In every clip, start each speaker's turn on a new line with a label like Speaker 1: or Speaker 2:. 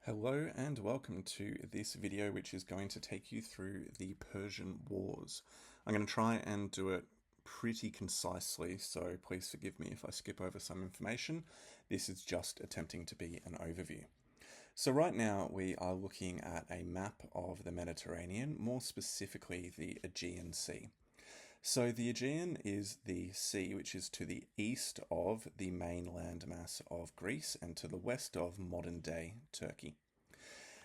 Speaker 1: Hello and welcome to this video, which is going to take you through the Persian Wars. I'm going to try and do it pretty concisely, so please forgive me if I skip over some information. This is just attempting to be an overview. So right now we are looking at a map of the Mediterranean, more specifically the Aegean Sea. So the Aegean is the sea which is to the east of the main landmass of Greece and to the west of modern-day Turkey.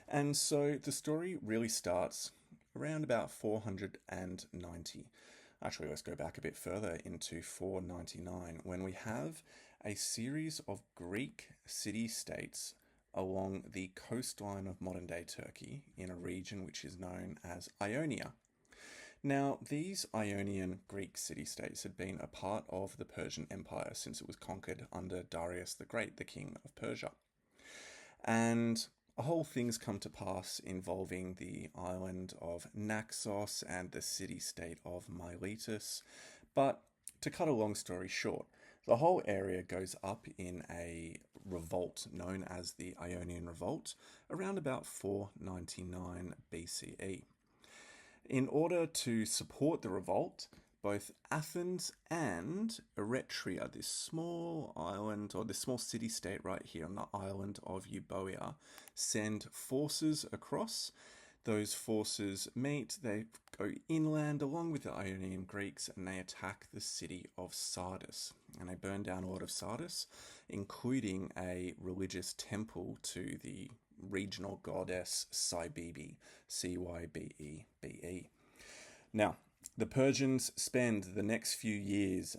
Speaker 1: And so the story really starts around about 490. Actually, let's go back a bit further into 499 when we have a series of Greek city-states along the coastline of modern-day Turkey in a region which is known as Ionia. Now, these Ionian Greek city-states had been a part of the Persian Empire since it was conquered under Darius the Great, the king of Persia. And a whole things come to pass involving the island of Naxos and the city-state of Miletus. But to cut a long story short, the whole area goes up in a revolt known as the Ionian Revolt around about 499 BCE. In order to support the revolt, both Athens and Eretria, this small island or this small city-state right here on the island of Euboea, send forces across. Those forces meet, they go inland along with the Ionian Greeks, and they attack the city of Sardis. And they burn down a lot of Sardis, including a religious temple to the regional goddess Cybebe, Cybebe. Now, the Persians spend the next few years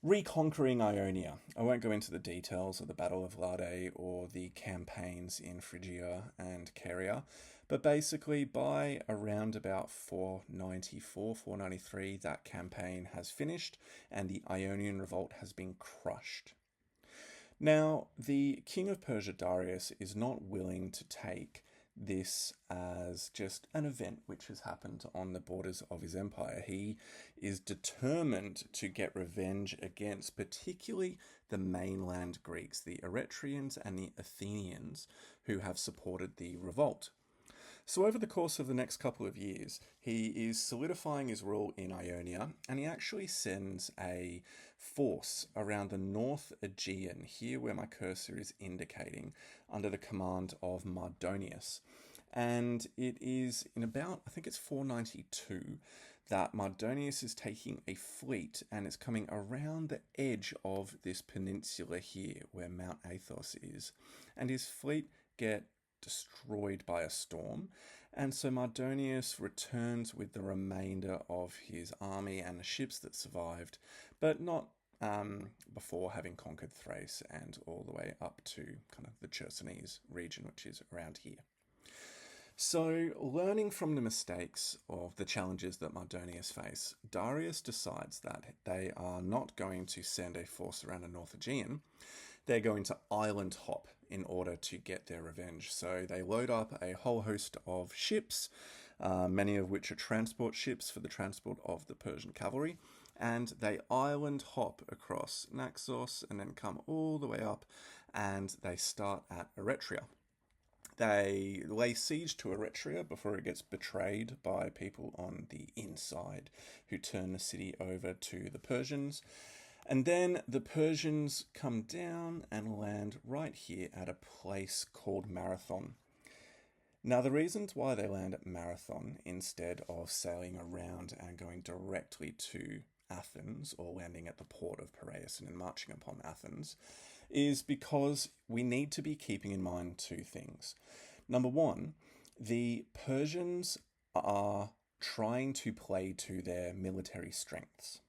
Speaker 1: reconquering Ionia. I won't go into the details of the Battle of Lade or the campaigns in Phrygia and Caria, but basically by around about 494, 493, that campaign has finished and the Ionian revolt has been crushed. Now, the king of Persia, Darius, is not willing to take this as just an event which has happened on the borders of his empire. He is determined to get revenge against particularly the mainland Greeks, the Eretrians and the Athenians, who have supported the revolt. So over the course of the next couple of years, he is solidifying his rule in Ionia, and he actually sends a force around the North Aegean, here where my cursor is indicating, under the command of Mardonius. And it is in about, I think it's 492, that Mardonius is taking a fleet and it's coming around the edge of this peninsula here where Mount Athos is. And his fleet get destroyed by a storm, and so Mardonius returns with the remainder of his army and the ships that survived, but not before having conquered Thrace and all the way up to kind of the Chersonese region, which is around here. So, learning from the mistakes of the challenges that Mardonius face, Darius decides that they are not going to send a force around the North Aegean. They're going to island hop in order to get their revenge. So they load up a whole host of ships, many of which are transport ships for the transport of the Persian cavalry, and they island hop across Naxos and then come all the way up, and they start at Eretria. They lay siege to Eretria before it gets betrayed by people on the inside who turn the city over to the Persians. And then the Persians come down and land right here at a place called Marathon. Now, the reasons why they land at Marathon instead of sailing around and going directly to Athens or landing at the port of Piraeus and then marching upon Athens is because we need to be keeping in mind two things. Number one, the Persians are trying to play to their military strengths.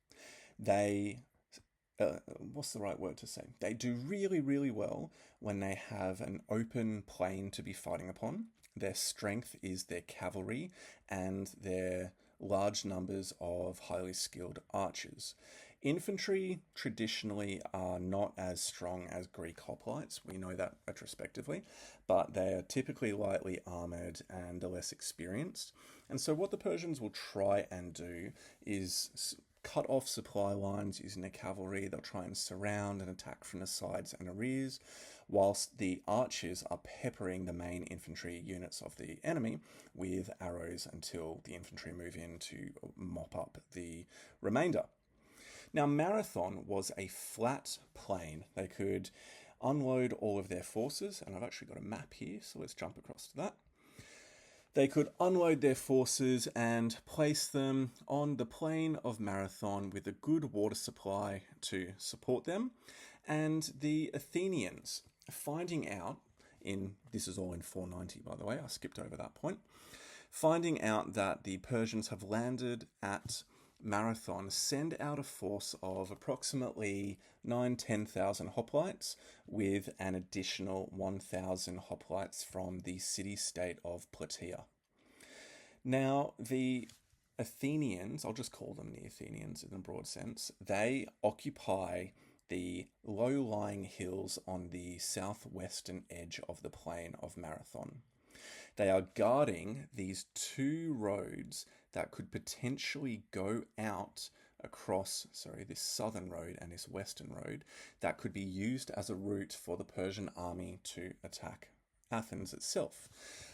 Speaker 1: What's the right word to say? They do really, really well when they have an open plain to be fighting upon. Their strength is their cavalry and their large numbers of highly skilled archers. Infantry traditionally are not as strong as Greek hoplites. We know that retrospectively, but they are typically lightly armored and are less experienced. And so what the Persians will try and do is cut off supply lines using their cavalry. They'll try and surround and attack from the sides and the rears, whilst the archers are peppering the main infantry units of the enemy with arrows until the infantry move in to mop up the remainder. Now, Marathon was a flat plain. They could unload all of their forces, and I've actually got a map here, so let's jump across to that. They could unload their forces and place them on the plain of Marathon with a good water supply to support them. And the Athenians, finding out this is all in 490 by the way, I skipped over that point, finding out that the Persians have landed at Marathon, send out a force of approximately 10,000 hoplites with an additional 1,000 hoplites from the city-state of Plataea. Now, the Athenians, I'll just call them the Athenians in a broad sense, they occupy the low-lying hills on the southwestern edge of the plain of Marathon. They are guarding these two roads that could potentially go out across, this southern road and this western road that could be used as a route for the Persian army to attack Athens itself.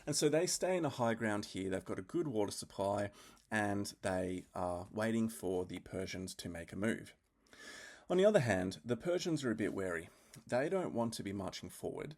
Speaker 1: And so they stay in a high ground here. They've got a good water supply and they are waiting for the Persians to make a move. On the other hand, the Persians are a bit wary. They don't want to be marching forward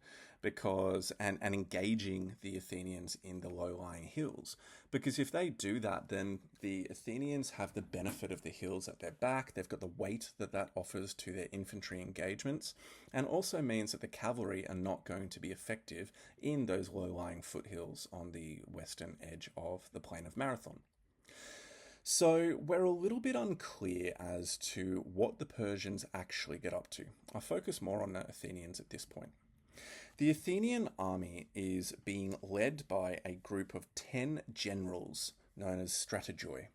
Speaker 1: and engaging the Athenians in the low-lying hills. Because if they do that, then the Athenians have the benefit of the hills at their back. They've got the weight that offers to their infantry engagements, and also means that the cavalry are not going to be effective in those low-lying foothills on the western edge of the plain of Marathon. So we're a little bit unclear as to what the Persians actually get up to. I'll focus more on the Athenians at this point. The Athenian army is being led by a group of 10 generals known as strategoi.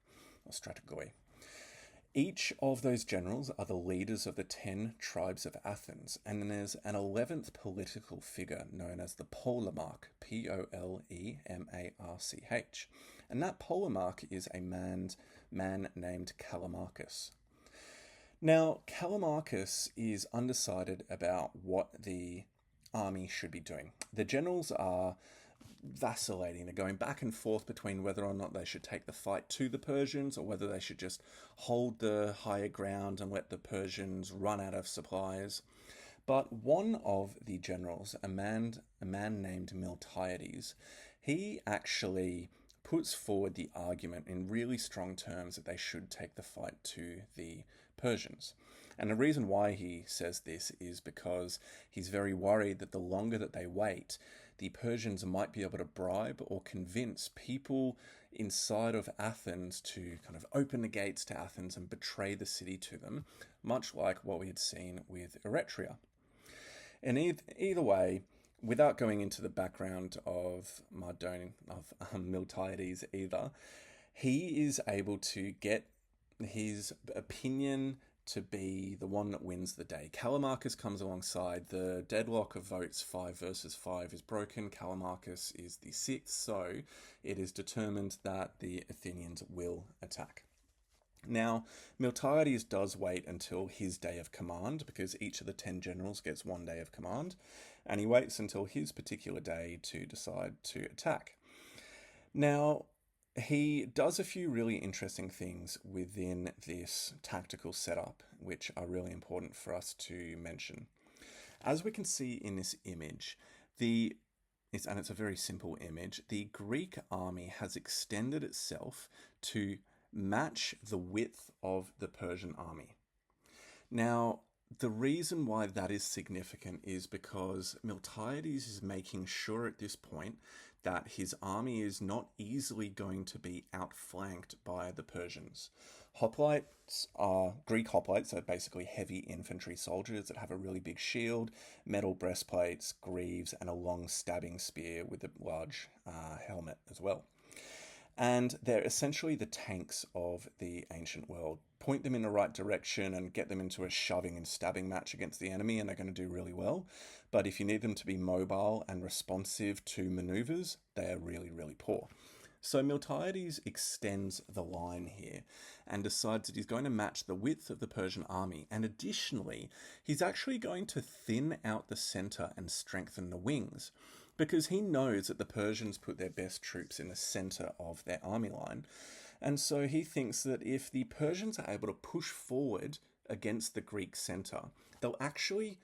Speaker 1: Each of those generals are the leaders of the 10 tribes of Athens, and then there's an 11th political figure known as the polemarch, Polemarch. And that polemarch is a man named Callimachus. Now, Callimachus is undecided about what the army should be doing. The generals are vacillating. They're going back and forth between whether or not they should take the fight to the Persians or whether they should just hold the higher ground and let the Persians run out of supplies. But one of the generals, a man named Miltiades, he actually puts forward the argument in really strong terms that they should take the fight to the Persians. And the reason why he says this is because he's very worried that the longer that they wait, the Persians might be able to bribe or convince people inside of Athens to kind of open the gates to Athens and betray the city to them, much like what we had seen with Eretria. And either way, without going into the background of Miltiades either, he is able to get his opinion to be the one that wins the day. Callimachus comes alongside. The deadlock of votes 5 versus 5 is broken. Callimachus is the 6th, so it is determined that the Athenians will attack. Now, Miltiades does wait until his day of command, because each of the 10 generals gets 1 day of command, and he waits until his particular day to decide to attack. Now, he does a few really interesting things within this tactical setup, which are really important for us to mention. As we can see in this image, and it's a very simple image, the Greek army has extended itself to match the width of the Persian army. Now, the reason why that is significant is because Miltiades is making sure at this point that his army is not easily going to be outflanked by the Persians. Greek hoplites are basically heavy infantry soldiers that have a really big shield, metal breastplates, greaves, and a long stabbing spear with a large helmet as well. And they're essentially the tanks of the ancient world. Point them in the right direction and get them into a shoving and stabbing match against the enemy and they're going to do really well. But if you need them to be mobile and responsive to maneuvers, they are really, really poor. So Miltiades extends the line here and decides that he's going to match the width of the Persian army, and additionally, he's actually going to thin out the center and strengthen the wings, because he knows that the Persians put their best troops in the center of their army line. And so he thinks that if the Persians are able to push forward against the Greek center, they'll actually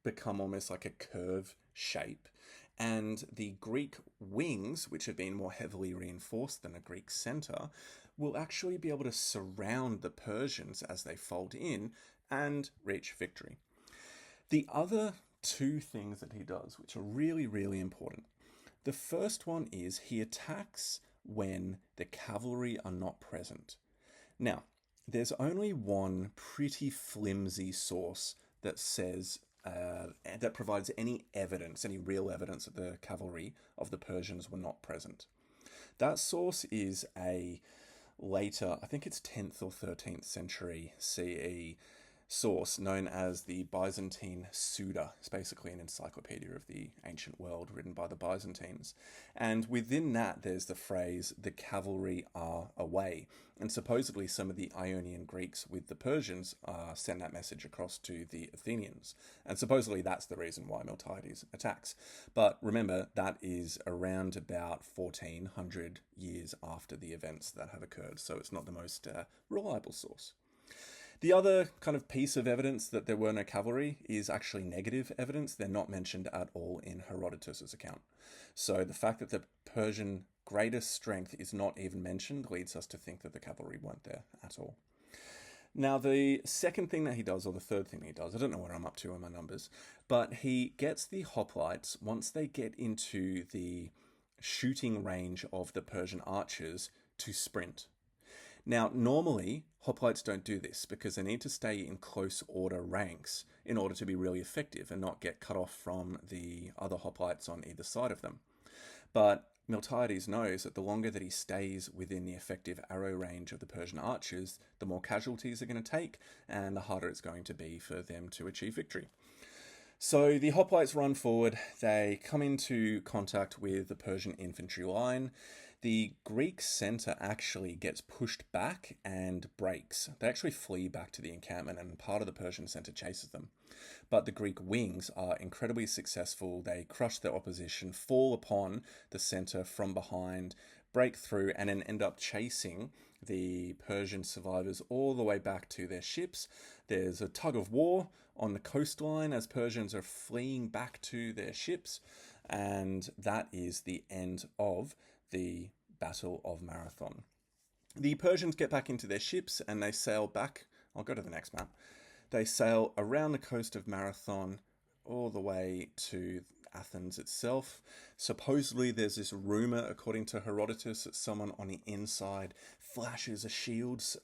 Speaker 1: become almost like a curve shape. And the Greek wings, which have been more heavily reinforced than a Greek center, will actually be able to surround the Persians as they fold in and reach victory. The other two things that he does, which are really, really important. The first one is he attacks when the cavalry are not present. Now, there's only one pretty flimsy source that says that provides any evidence, any real evidence that the cavalry of the Persians were not present. That source is a later, I think it's 10th or 13th century CE source known as the Byzantine Suda. It's basically an encyclopedia of the ancient world written by the Byzantines. And within that, there's the phrase, the cavalry are away. And supposedly some of the Ionian Greeks with the Persians send that message across to the Athenians. And supposedly that's the reason why Miltiades attacks. But remember, that is around about 1400 years after the events that have occurred. So it's not the most reliable source. The other kind of piece of evidence that there were no cavalry is actually negative evidence. They're not mentioned at all in Herodotus's account. So the fact that the Persian greatest strength is not even mentioned leads us to think that the cavalry weren't there at all. Now, the second thing that he does, or the third thing that he does, I don't know what I'm up to on my numbers, but he gets the hoplites, once they get into the shooting range of the Persian archers, to sprint. Now, normally, hoplites don't do this because they need to stay in close order ranks in order to be really effective and not get cut off from the other hoplites on either side of them. But Miltiades knows that the longer that he stays within the effective arrow range of the Persian archers, the more casualties are going to take and the harder it's going to be for them to achieve victory. So the hoplites run forward, they come into contact with the Persian infantry line. The Greek center actually gets pushed back and breaks. They actually flee back to the encampment and part of the Persian center chases them. But the Greek wings are incredibly successful. They crush their opposition, fall upon the center from behind, break through, and then end up chasing the Persian survivors all the way back to their ships. There's a tug of war on the coastline as Persians are fleeing back to their ships, and that is the end of the Battle of Marathon. The Persians get back into their ships and they sail back. I'll go to the next map. They sail around the coast of Marathon all the way to Athens itself. Supposedly there's this rumor, according to Herodotus, that someone on the inside flashes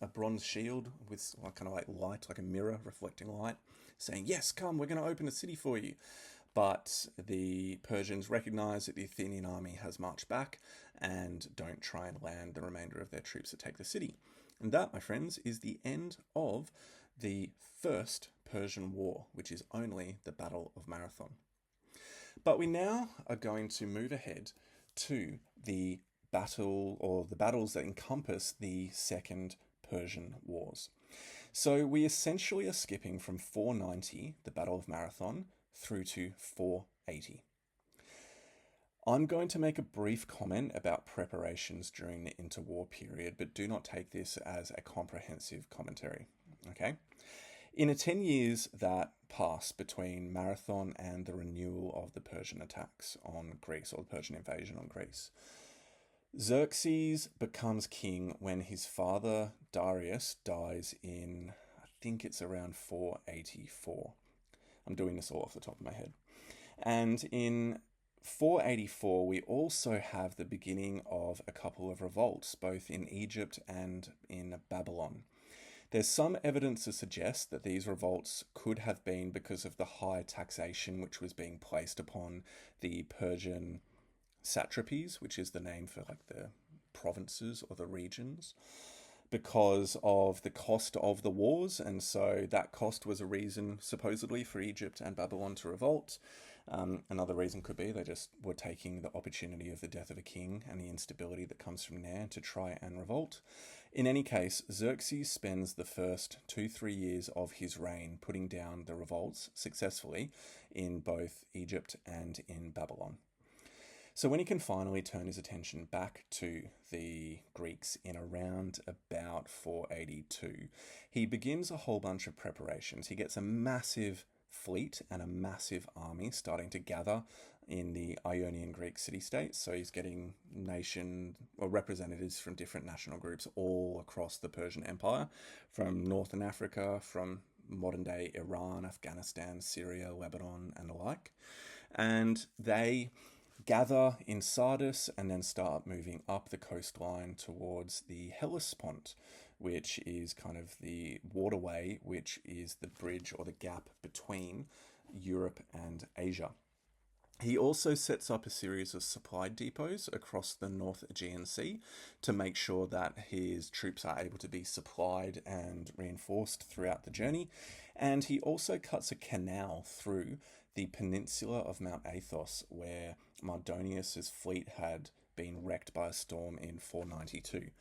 Speaker 1: a bronze shield with kind of like light, like a mirror reflecting light, saying, "Yes, come, we're going to open a city for you." But the Persians recognize that the Athenian army has marched back and don't try and land the remainder of their troops to take the city. And that, my friends, is the end of the First Persian War, which is only the Battle of Marathon. But we now are going to move ahead to the battle, or the battles that encompass the Second Persian Wars. So we essentially are skipping from 490, the Battle of Marathon, through to 480. I'm going to make a brief comment about preparations during the interwar period, but do not take this as a comprehensive commentary, okay? In the 10 years that pass between Marathon and the renewal of the Persian attacks on Greece, or the Persian invasion on Greece, Xerxes becomes king when his father Darius dies in, I think it's around 484. I'm doing this all off the top of my head. And in 484, we also have the beginning of a couple of revolts, both in Egypt and in Babylon. There's some evidence to suggest that these revolts could have been because of the high taxation which was being placed upon the Persian satrapies, which is the name for like the provinces or the regions, because of the cost of the wars, and so that cost was a reason supposedly for Egypt and Babylon to revolt. Another reason could be they just were taking the opportunity of the death of a king and the instability that comes from there to try and revolt. In any case, Xerxes spends the first 2-3 years of his reign putting down the revolts successfully in both Egypt and in Babylon. So when he can finally turn his attention back to the Greeks in around about 482, he begins a whole bunch of preparations. He gets a massive fleet and a massive army starting to gather in the Ionian Greek city-states. So he's getting representatives from different national groups all across the Persian Empire, from Northern Africa, from modern-day Iran, Afghanistan, Syria, Lebanon, and the like. And they gather in Sardis and then start moving up the coastline towards the Hellespont, which is kind of the waterway, which is the bridge or the gap between Europe and Asia. He also sets up a series of supply depots across the North Aegean Sea to make sure that his troops are able to be supplied and reinforced throughout the journey. And he also cuts a canal through the peninsula of Mount Athos, where Mardonius's fleet had been wrecked by a storm in 492.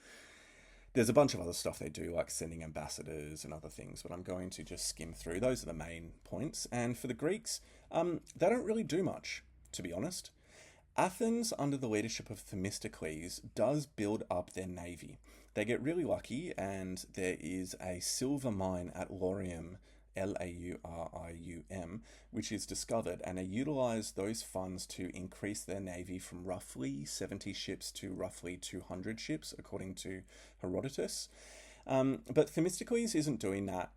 Speaker 1: There's a bunch of other stuff they do, like sending ambassadors and other things, but I'm going to just skim through. Those are the main points. And for the Greeks, they don't really do much, to be honest. Athens, under the leadership of Themistocles, does build up their navy. They get really lucky, and there is a silver mine at Laurium, Laurium, which is discovered, and they utilize those funds to increase their navy from roughly 70 ships to roughly 200 ships, according to Herodotus. But Themistocles isn't doing that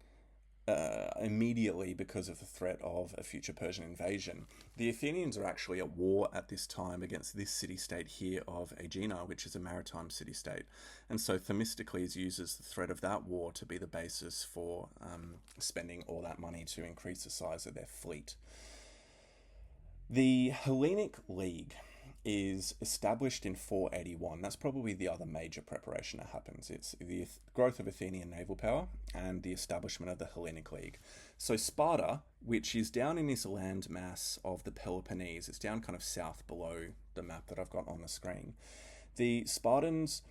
Speaker 1: immediately because of the threat of a future Persian invasion. The Athenians are actually at war at this time against this city-state here of Aegina, which is a maritime city-state. And so Themistocles uses the threat of that war to be the basis for spending all that money to increase the size of their fleet. The Hellenic League is established in 481. That's probably the other major preparation that happens. It's the growth of Athenian naval power and the establishment of the Hellenic League. So Sparta, which is down in this landmass of the Peloponnese, it's down kind of south below the map that I've got on the screen. The Spartans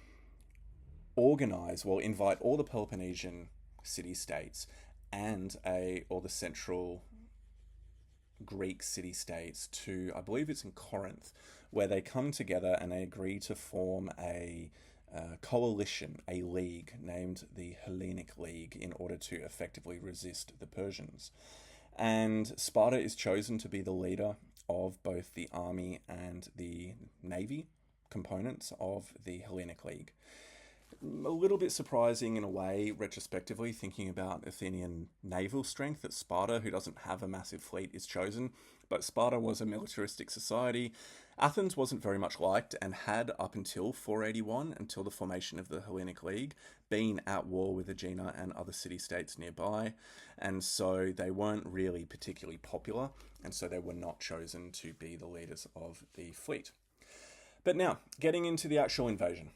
Speaker 1: invite all the Peloponnesian city-states and all the central Greek city-states to, I believe it's in Corinth, where they come together and they agree to form a coalition, a league named the Hellenic League, in order to effectively resist the Persians. And Sparta is chosen to be the leader of both the army and the navy components of the Hellenic League. A little bit surprising in a way, retrospectively, thinking about Athenian naval strength, that Sparta, who doesn't have a massive fleet, is chosen. But Sparta was a militaristic society. Athens wasn't very much liked and had, up until 481, until the formation of the Hellenic League, been at war with Aegina and other city-states nearby. And so they weren't really particularly popular, and so they were not chosen to be the leaders of the fleet. But now, getting into the actual invasion.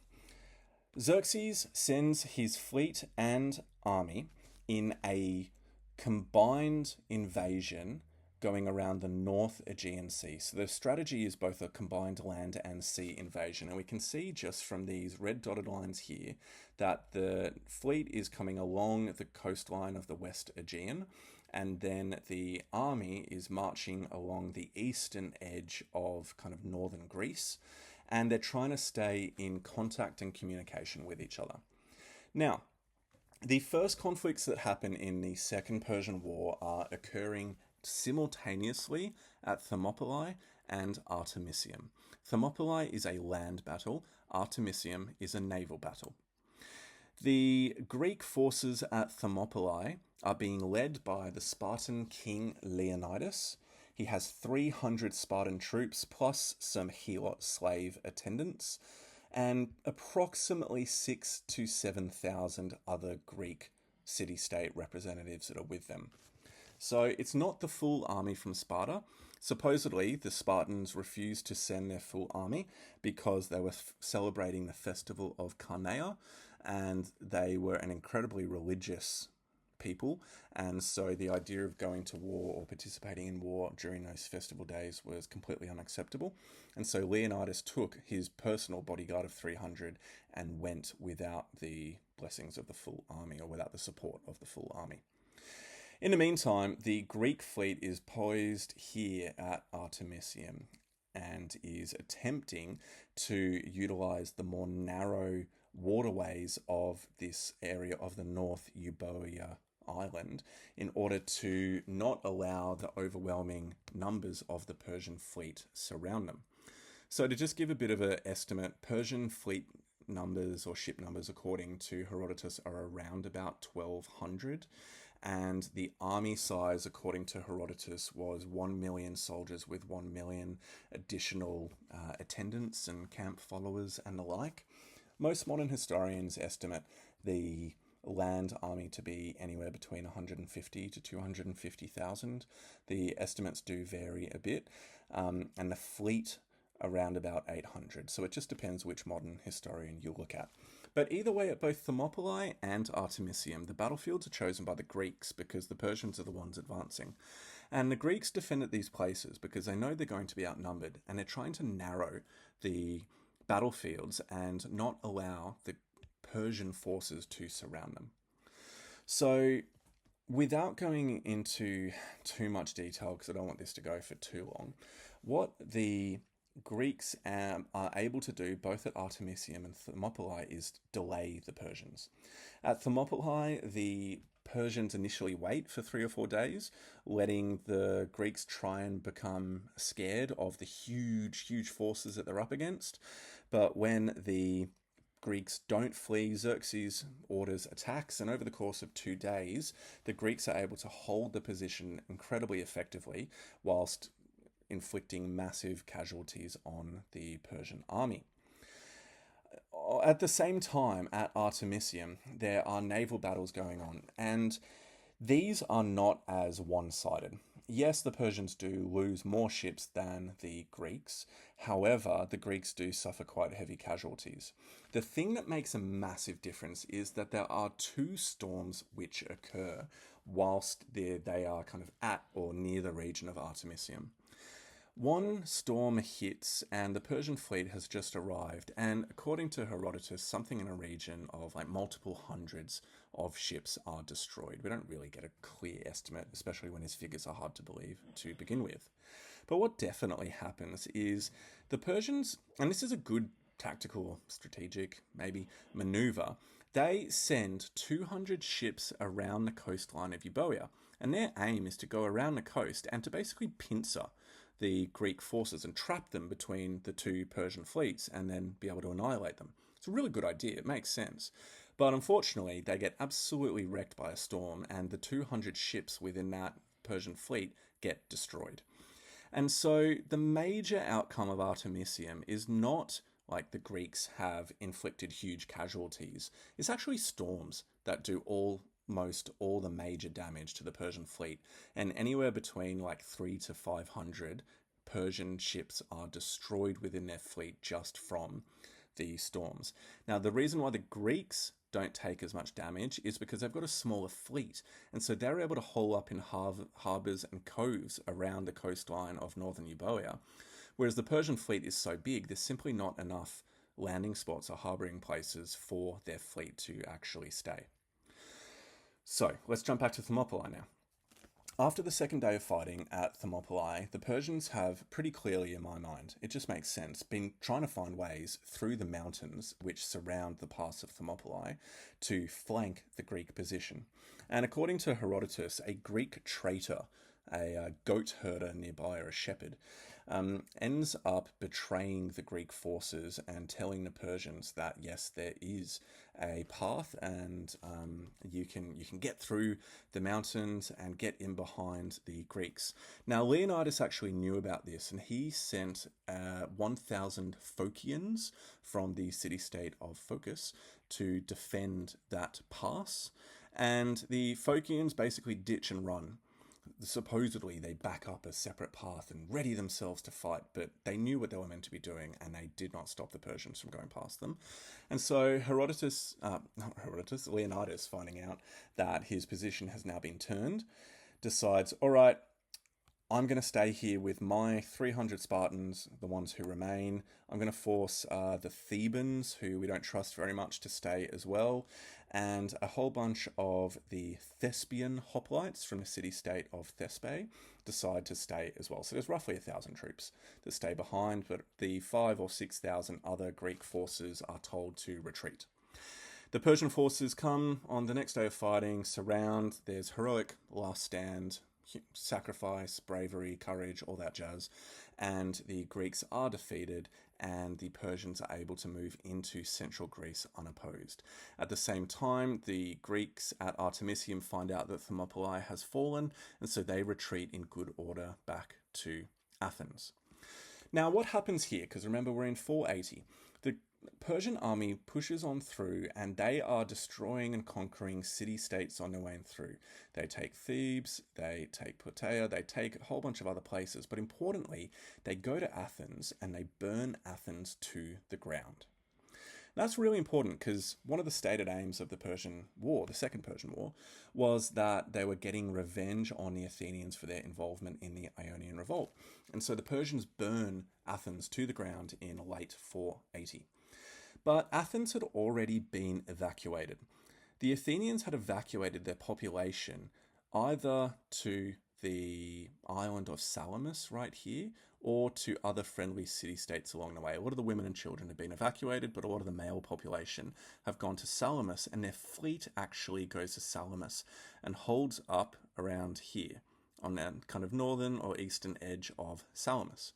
Speaker 1: Xerxes sends his fleet and army in a combined invasion going around the North Aegean Sea. So the strategy is both a combined land and sea invasion. And we can see just from these red dotted lines here that the fleet is coming along the coastline of the West Aegean, and then the army is marching along the eastern edge of kind of northern Greece, and they're trying to stay in contact and communication with each other. Now, the first conflicts that happen in the Second Persian War are occurring simultaneously at Thermopylae and Artemisium. Thermopylae is a land battle, Artemisium is a naval battle. The Greek forces at Thermopylae are being led by the Spartan king Leonidas. He has 300 Spartan troops plus some helot slave attendants and approximately 6,000 to 7,000 other Greek city-state representatives that are with them. So it's not the full army from Sparta. Supposedly, the Spartans refused to send their full army because they were celebrating the festival of Carnea, and they were an incredibly religious people, and so the idea of going to war or participating in war during those festival days was completely unacceptable. And so Leonidas took his personal bodyguard of 300 and went without the blessings of the full army, or without the support of the full army. In the meantime, the Greek fleet is poised here at Artemisium and is attempting to utilize the more narrow waterways of this area of the North Euboea island in order to not allow the overwhelming numbers of the Persian fleet surround them. So to just give a bit of an estimate, Persian fleet numbers or ship numbers according to Herodotus are around about 1,200. And the army size, according to Herodotus, was 1 million soldiers with 1 million additional attendants and camp followers and the like. Most modern historians estimate the land army to be anywhere between 150 to 250,000. The estimates do vary a bit, and the fleet around about 800. So it just depends which modern historian you look at. But either way, at both Thermopylae and Artemisium, the battlefields are chosen by the Greeks because the Persians are the ones advancing. And the Greeks defended these places because they know they're going to be outnumbered, and they're trying to narrow the battlefields and not allow the Persian forces to surround them. So, without going into too much detail, because I don't want this to go for too long, what the Greeks are able to do both at Artemisium and Thermopylae is delay the Persians. At Thermopylae, the Persians initially wait for 3 or 4 days, letting the Greeks try and become scared of the huge forces that they're up against. But when the Greeks don't flee, Xerxes orders attacks, and over the course of 2 days, the Greeks are able to hold the position incredibly effectively whilst inflicting massive casualties on the Persian army. At the same time, at Artemisium, there are naval battles going on, and these are not as one-sided. Yes, the Persians do lose more ships than the Greeks. However, the Greeks do suffer quite heavy casualties. The thing that makes a massive difference is that there are 2 storms which occur whilst they are kind of at or near the region of Artemisium. One storm hits and the Persian fleet has just arrived, and according to Herodotus, something in a region of like multiple hundreds of ships are destroyed. We don't really get a clear estimate, especially when his figures are hard to believe to begin with. But what definitely happens is the Persians, and this is a good tactical, strategic, maybe maneuver, they send 200 ships around the coastline of Euboea, and their aim is to go around the coast and to basically pincer the Greek forces and trap them between the 2 Persian fleets and then be able to annihilate them. It's a really good idea, it makes sense. But unfortunately, they get absolutely wrecked by a storm, and the 200 ships within that Persian fleet get destroyed. And so the major outcome of Artemisium is not like the Greeks have inflicted huge casualties. It's actually storms that do almost all the major damage to the Persian fleet, and anywhere between like 300 to 500 Persian ships are destroyed within their fleet just from the storms. Now, the reason why the Greeks don't take as much damage is because they've got a smaller fleet, and so they're able to hole up in harbours and coves around the coastline of northern Euboea, whereas the Persian fleet is so big, there's simply not enough landing spots or harbouring places for their fleet to actually stay. So, let's jump back to Thermopylae now. After the second day of fighting at Thermopylae, the Persians have pretty clearly, in my mind, it just makes sense, been trying to find ways through the mountains which surround the pass of Thermopylae to flank the Greek position. And according to Herodotus, a Greek traitor, a goat herder nearby, or a shepherd, ends up betraying the Greek forces and telling the Persians that yes, there is a path, and you can get through the mountains and get in behind the Greeks. Now, Leonidas actually knew about this, and he sent 1,000 Phocians from the city-state of Phocis to defend that pass. And the Phocians basically ditch and run. supposedly they back up a separate path and ready themselves to fight, but they knew what they were meant to be doing and they did not stop the Persians from going past them. And so Leonidas, finding out that his position has now been turned, decides, all right, I'm going to stay here with my 300 Spartans, the ones who remain. I'm going to force the Thebans, who we don't trust very much, to stay as well. And a whole bunch of the Thespian hoplites from the city-state of Thespae decide to stay as well. So there's roughly 1,000 troops that stay behind, but the 5,000 or 6,000 other Greek forces are told to retreat. The Persian forces come on the next day of fighting, surround. There's heroic last stand, sacrifice, bravery, courage, all that jazz, and the Greeks are defeated and the Persians are able to move into central Greece unopposed. At the same time, the Greeks at Artemisium find out that Thermopylae has fallen, and so they retreat in good order back to Athens. Now, what happens here? Because remember, we're in 480. The Persian army pushes on through and they are destroying and conquering city-states on their way through. They take Thebes, they take Plataea, they take a whole bunch of other places, but importantly, they go to Athens and they burn Athens to the ground. That's really important because one of the stated aims of the Persian War, the Second Persian War, was that they were getting revenge on the Athenians for their involvement in the Ionian Revolt. And so the Persians burn Athens to the ground in late 480. But Athens had already been evacuated. The Athenians had evacuated their population either to the island of Salamis right here or to other friendly city-states along the way. A lot of the women and children have been evacuated, but a lot of the male population have gone to Salamis, and their fleet actually goes to Salamis and holds up around here on the kind of northern or eastern edge of Salamis.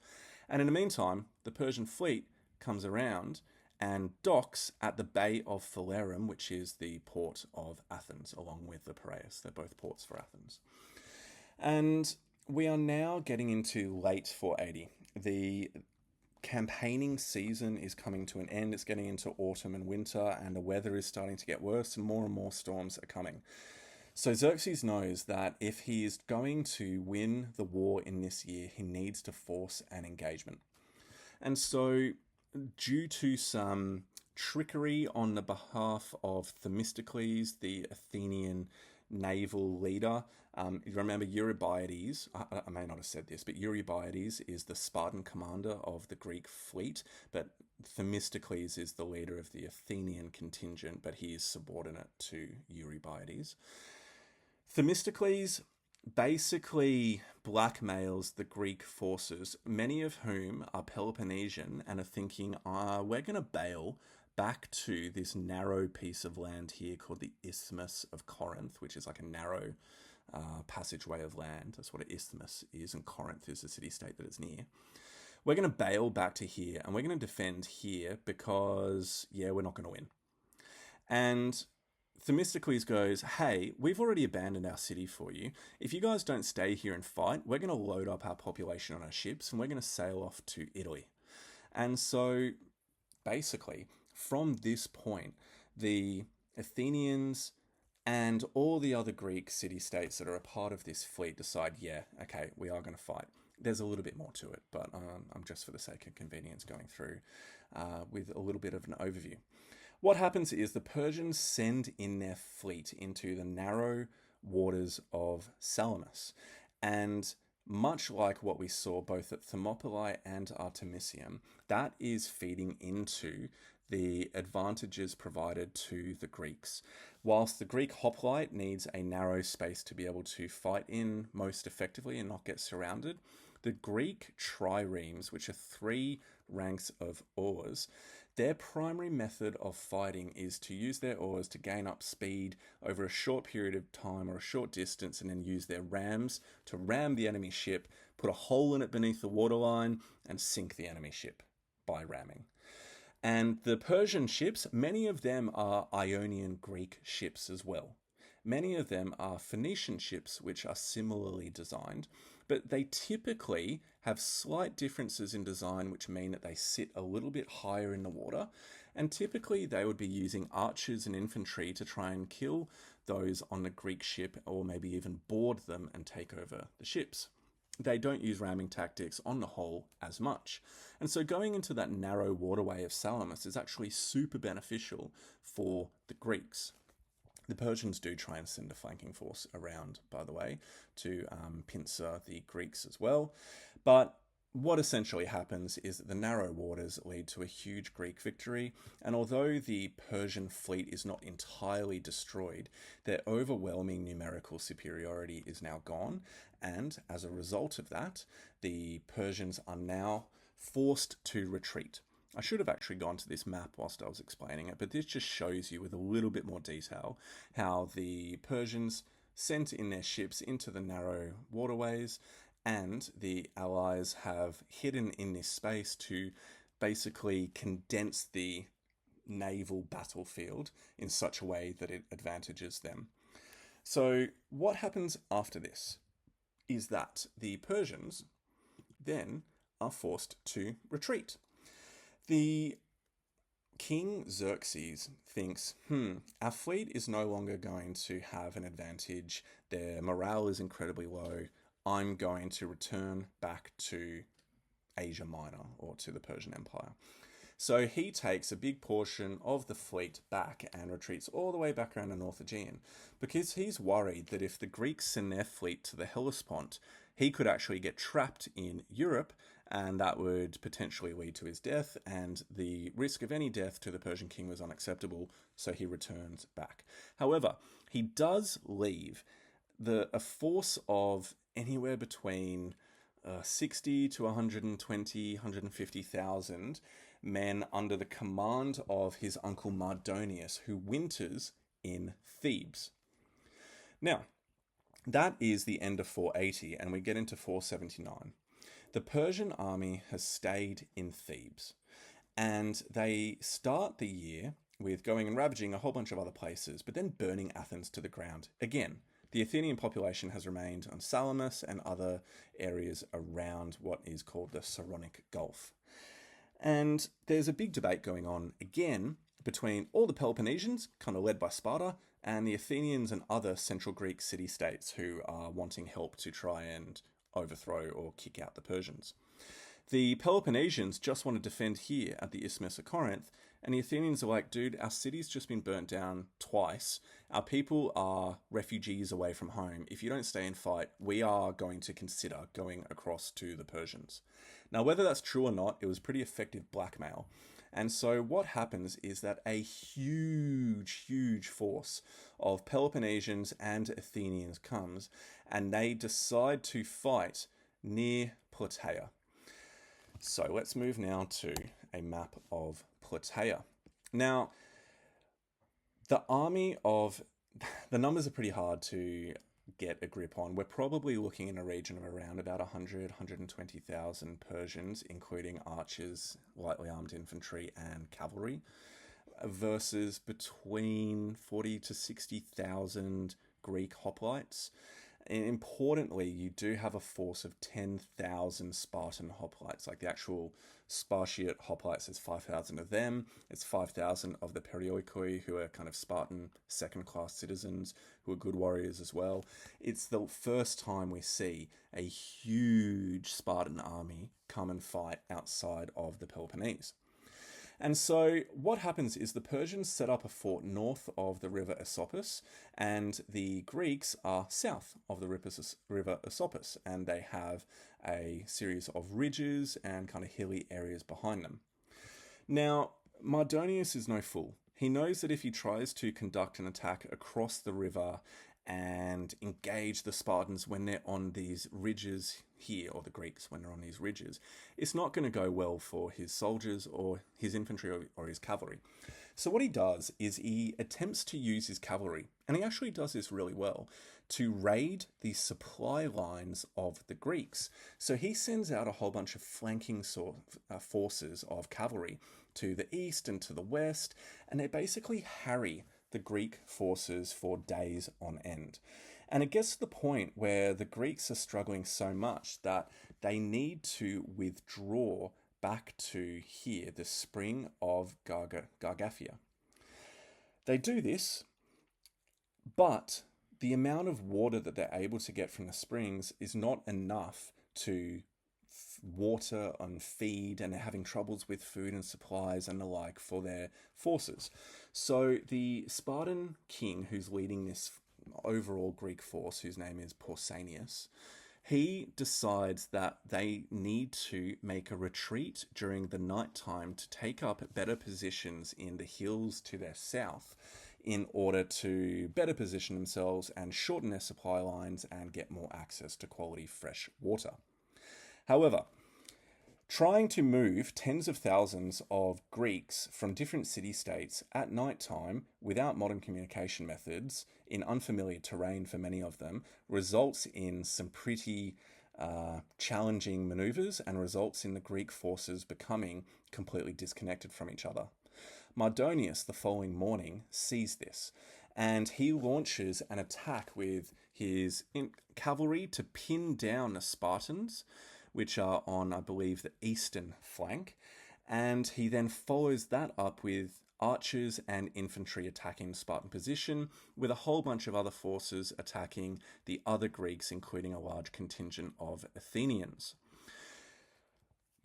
Speaker 1: And in the meantime, the Persian fleet comes around and docks at the Bay of Phalerum, which is the port of Athens, along with the Piraeus. They're both ports for Athens. And we are now getting into late 480. The campaigning season is coming to an end. It's getting into autumn and winter, and the weather is starting to get worse, and more storms are coming. So Xerxes knows that if he is going to win the war in this year, he needs to force an engagement. And so, due to some trickery on the behalf of Themistocles, the Athenian naval leader, you remember Eurybiades, I may not have said this, but Eurybiades is the Spartan commander of the Greek fleet, but Themistocles is the leader of the Athenian contingent, but he is subordinate to Eurybiades. Themistocles basically blackmails the Greek forces, many of whom are Peloponnesian and are thinking, we're going to bail back to this narrow piece of land here called the Isthmus of Corinth, which is like a narrow passageway of land. That's what an isthmus is, and Corinth is the city-state that it's near. We're going to bail back to here, and we're going to defend here because, we're not going to win. And Themistocles goes, hey, we've already abandoned our city for you. If you guys don't stay here and fight, we're going to load up our population on our ships and we're going to sail off to Italy. And so, basically, from this point, the Athenians and all the other Greek city-states that are a part of this fleet decide, we are going to fight. There's a little bit more to it, but I'm just for the sake of convenience going through with a little bit of an overview. What happens is the Persians send in their fleet into the narrow waters of Salamis. And much like what we saw both at Thermopylae and Artemisium, that is feeding into the advantages provided to the Greeks. Whilst the Greek hoplite needs a narrow space to be able to fight in most effectively and not get surrounded, the Greek triremes, which are 3 ranks of oars, their primary method of fighting is to use their oars to gain up speed over a short period of time or a short distance, and then use their rams to ram the enemy ship, put a hole in it beneath the waterline, and sink the enemy ship by ramming. And the Persian ships, many of them are Ionian Greek ships as well. Many of them are Phoenician ships, which are similarly designed, but they typically have slight differences in design, which mean that they sit a little bit higher in the water. And typically they would be using archers and infantry to try and kill those on the Greek ship, or maybe even board them and take over the ships. They don't use ramming tactics on the whole as much. And so going into that narrow waterway of Salamis is actually super beneficial for the Greeks. The Persians do try and send a flanking force around, by the way, to pincer the Greeks as well. But what essentially happens is that the narrow waters lead to a huge Greek victory, and although the Persian fleet is not entirely destroyed, their overwhelming numerical superiority is now gone, and as a result of that, the Persians are now forced to retreat. I should have actually gone to this map whilst I was explaining it, but this just shows you with a little bit more detail how the Persians sent in their ships into the narrow waterways, and the Allies have hidden in this space to basically condense the naval battlefield in such a way that it advantages them. So what happens after this is that the Persians then are forced to retreat. The King Xerxes thinks, our fleet is no longer going to have an advantage. Their morale is incredibly low. I'm going to return back to Asia Minor, or to the Persian Empire. So he takes a big portion of the fleet back and retreats all the way back around the North Aegean, because he's worried that if the Greeks send their fleet to the Hellespont, he could actually get trapped in Europe, and that would potentially lead to his death, and the risk of any death to the Persian king was unacceptable, so he returns back. However, he does leave a force of anywhere between 60 to 120, 150,000 men under the command of his uncle Mardonius, who winters in Thebes. Now, that is the end of 480, and we get into 479. The Persian army has stayed in Thebes, and they start the year with going and ravaging a whole bunch of other places, but then burning Athens to the ground again. The Athenian population has remained on Salamis and other areas around what is called the Saronic Gulf. And there's a big debate going on again between all the Peloponnesians, kind of led by Sparta, and the Athenians and other central Greek city-states who are wanting help to try and overthrow or kick out the Persians. The Peloponnesians just want to defend here at the Isthmus of Corinth, and the Athenians are like, dude, our city's just been burnt down twice. Our people are refugees away from home. If you don't stay and fight, we are going to consider going across to the Persians. Now, whether that's true or not, it was pretty effective blackmail. And so what happens is that a huge force of Peloponnesians and Athenians comes, and they decide to fight near Plataea. So let's move now to a map of Plataea. Now, the numbers are pretty hard to get a grip on. We're probably looking in a region of around about 120,000 Persians, including archers, lightly armed infantry, and cavalry, versus between 40 to 60,000 Greek hoplites. And importantly, you do have a force of 10,000 Spartan hoplites. Like the actual Spartiate hoplites, there's 5,000 of them. It's 5,000 of the Perioikoi, who are kind of Spartan second-class citizens, who are good warriors as well. It's the first time we see a huge Spartan army come and fight outside of the Peloponnese. And so what happens is the Persians set up a fort north of the river Esopus, and the Greeks are south of the river Esopus, and they have a series of ridges and kind of hilly areas behind them. Now, Mardonius is no fool. He knows that if he tries to conduct an attack across the river and engage the Spartans when they're on these ridges here, or the Greeks when they're on these ridges, it's not going to go well for his soldiers or his infantry or his cavalry. So what he does is he attempts to use his cavalry, and he actually does this really well, to raid the supply lines of the Greeks. So he sends out a whole bunch of flanking forces of cavalry to the east and to the west, and they basically harry the Greek forces for days on end. And it gets to the point where the Greeks are struggling so much that they need to withdraw back to here, the spring of Gargaphia. They do this, But the amount of water that they're able to get from the springs is not enough to water and feed, and they're having troubles with food and supplies and the like for their forces. So the Spartan king who's leading this overall Greek force, whose name is Pausanias, he decides that they need to make a retreat during the night time to take up better positions in the hills to their south in order to better position themselves and shorten their supply lines and get more access to quality fresh water. However, trying to move tens of thousands of Greeks from different city-states at night time without modern communication methods in unfamiliar terrain for many of them results in some pretty challenging maneuvers and results in the Greek forces becoming completely disconnected from each other. Mardonius, the following morning, sees this, and he launches an attack with his cavalry to pin down the Spartans, which are on, I believe, the eastern flank. And he then follows that up with archers and infantry attacking the Spartan position, with a whole bunch of other forces attacking the other Greeks, including a large contingent of Athenians.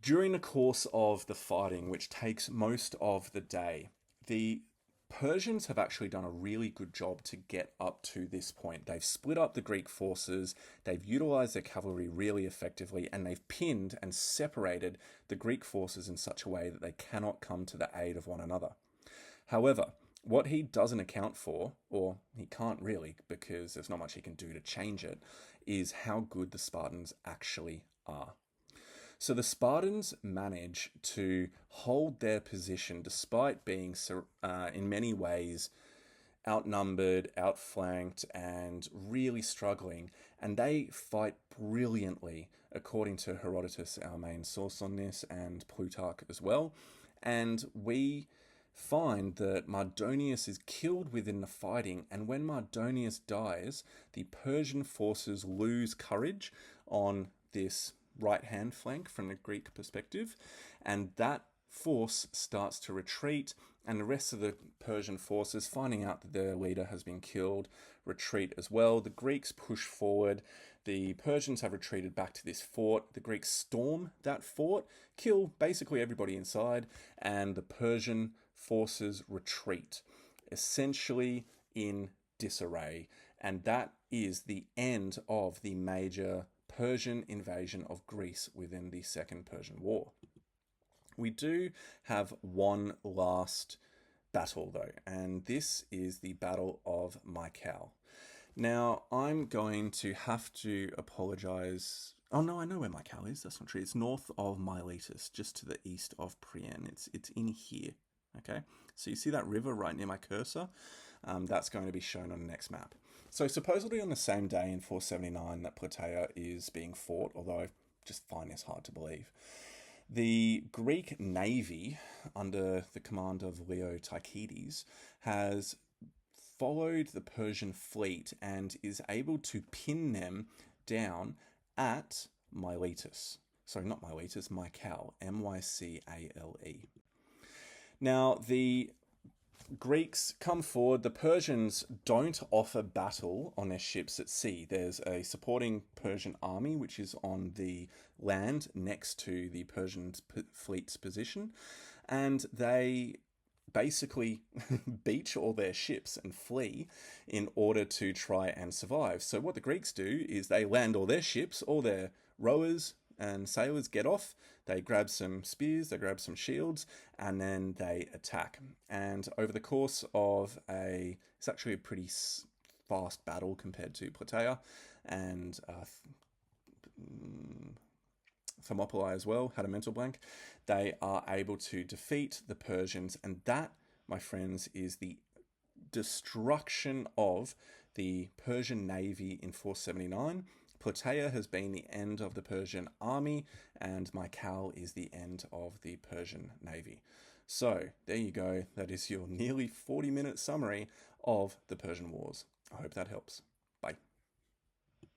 Speaker 1: During the course of the fighting, which takes most of the day, the Persians have actually done a really good job to get up to this point. They've split up the Greek forces, they've utilized their cavalry really effectively, and they've pinned and separated the Greek forces in such a way that they cannot come to the aid of one another. However, what he doesn't account for, or he can't really because there's not much he can do to change it, is how good the Spartans actually are. So the Spartans manage to hold their position despite being, in many ways, outnumbered, outflanked, and really struggling. And they fight brilliantly, according to Herodotus, our main source on this, and Plutarch as well. And we find that Mardonius is killed within the fighting, and when Mardonius dies, the Persian forces lose courage on this right-hand flank from the Greek perspective, and that force starts to retreat, and the rest of the Persian forces, finding out that their leader has been killed, retreat as well. The Greeks push forward. The Persians have retreated back to this fort. The Greeks storm that fort, kill basically everybody inside, and the Persian forces retreat, essentially in disarray. And that is the end of the major Persian invasion of Greece within the Second Persian War. We do have one last battle though, and this is the Battle of Mycale. Now, I'm going to have to apologize. Oh no, I know where Mycale is. That's not true. It's north of Miletus, just to the east of Priene. It's in here. Okay, so you see that river right near my cursor? That's going to be shown on the next map. So supposedly on the same day in 479 that Plataea is being fought, although I just find this hard to believe, the Greek navy, under the command of Leo Tychides, has followed the Persian fleet and is able to pin them down at Miletus. Sorry, not Miletus, Mycale, Mycale. Now, the Greeks come forward. The Persians don't offer battle on their ships at sea. There's a supporting Persian army which is on the land next to the Persian fleet's position, and they basically beach all their ships and flee in order to try and survive. So what the Greeks do is they land all their ships, all their rowers and sailors get off, they grab some spears, they grab some shields, and then they attack. And over the course of it's actually a pretty fast battle compared to Plataea and Thermopylae as well, had a mental blank. They are able to defeat the Persians, and that, my friends, is the destruction of the Persian navy in 479. Plataea has been the end of the Persian army, and Mycale is the end of the Persian navy. So, there you go. That is your nearly 40-minute summary of the Persian Wars. I hope that helps. Bye.